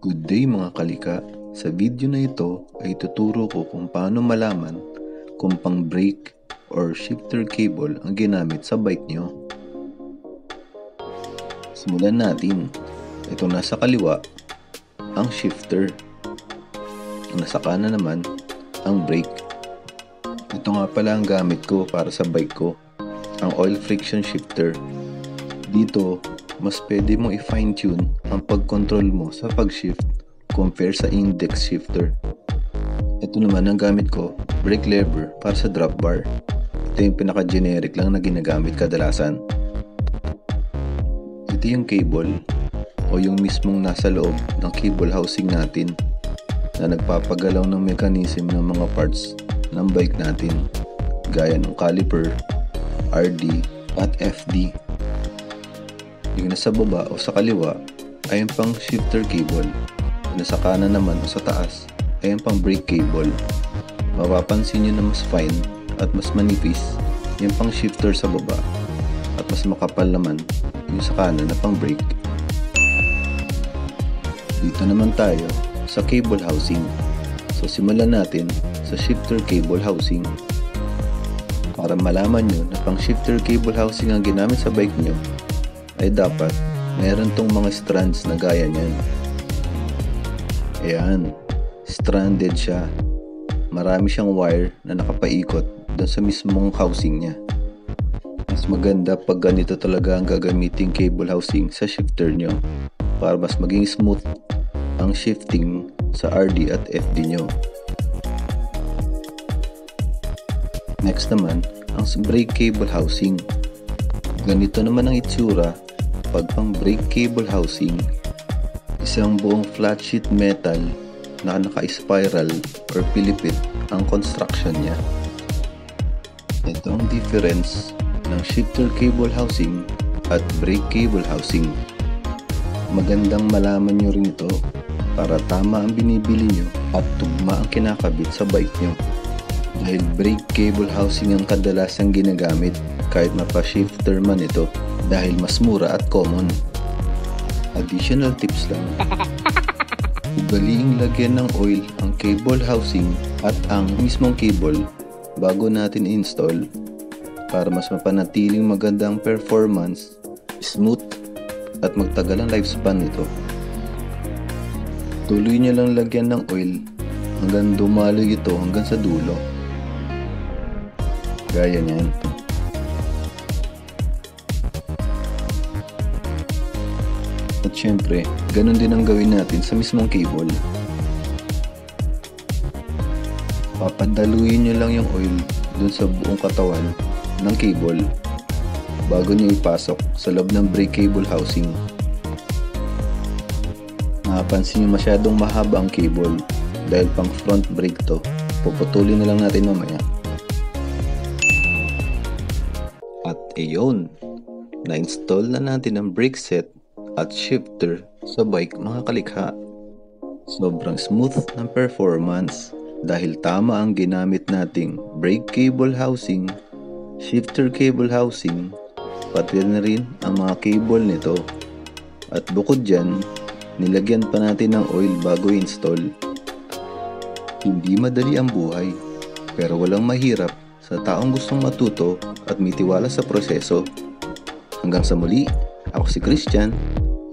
Good day mga kalika! Sa video na ito ay tuturo ko kung paano malaman kung pang brake or shifter cable ang ginamit sa bike nyo. Simulan natin. Ito nasa kaliwa ang shifter. Nasa kanan naman ang brake. Ito nga pala ang gamit ko para sa bike ko, ang oil friction shifter. Dito, mas pwede mong i-fine tune ang pag-control mo sa pag-shift compare sa index shifter. Ito naman ang gamit ko, brake lever para sa drop bar. Ito yung pinaka-generic lang na ginagamit kadalasan. Ito yung cable o yung mismong nasa loob ng cable housing natin na nagpapagalaw ng mechanism ng mga parts ng bike natin gaya ng caliper, RD at FD. Yung nasa baba o sa kaliwa ay yung pang shifter cable. Yung nasa kanan naman o sa taas ay yung pang brake cable. Mapapansin nyo na mas fine at mas manipis yung pang shifter sa baba at mas makapal naman yung sa kanan na pang brake. Dito naman tayo sa cable housing. So simulan natin sa shifter cable housing. Para malaman nyo na pang shifter cable housing ang ginamit sa bike nyo, ay dapat meron tong mga strands na gaya niyan. Ayan, stranded siya. Marami siyang wire na nakapaikot doon sa mismong housing niya. Mas maganda pag ganito talaga ang gagamiting cable housing sa shifter nyo para mas maging smooth ang shifting sa RD at FD nyo. Next naman, ang brake cable housing. Ganito naman ang itsura pag pang brake cable housing. Isang buong flat sheet metal na naka-spiral or pilipit ang construction niya. Ito ang difference ng shifter cable housing at brake cable housing. Magandang malaman nyo rin ito para tama ang binibili nyo at tugma ang kinakabit sa bike nyo. Dahil brake cable housing ang kadalasang ginagamit kahit mapa-shifter man ito dahil mas mura at common. Additional tips lang. Ugaliing lagyan ng oil ang cable housing at ang mismong cable bago natin install para mas mapanatiling magandang performance, smooth at magtagal ang lifespan nito. Tuloy nyo lang lagyan ng oil hanggang dumaloy ito hanggang sa dulo. Gaya niyan. At syempre, ganun din ang gawin natin sa mismong cable. Papadaluin nyo lang yung oil dun sa buong katawan ng cable bago nyo ipasok sa loob ng brake cable housing. Mapapansin nyo masyadong mahaba ang cable dahil pang front brake to. Puputulin na lang natin mamaya. At ayun, na-install na natin ang brake set at shifter sa bike mga kalikha. Sobrang smooth ng performance dahil tama ang ginamit nating brake cable housing, shifter cable housing, pati na rin ang mga cable nito. At bukod dyan, nilagyan pa natin ng oil bago install. Hindi madali ang buhay, pero walang mahirap sa taong gustong matuto at may tiwala sa proseso. Hanggang sa muli, ako si Christian.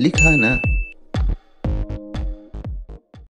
Likha na!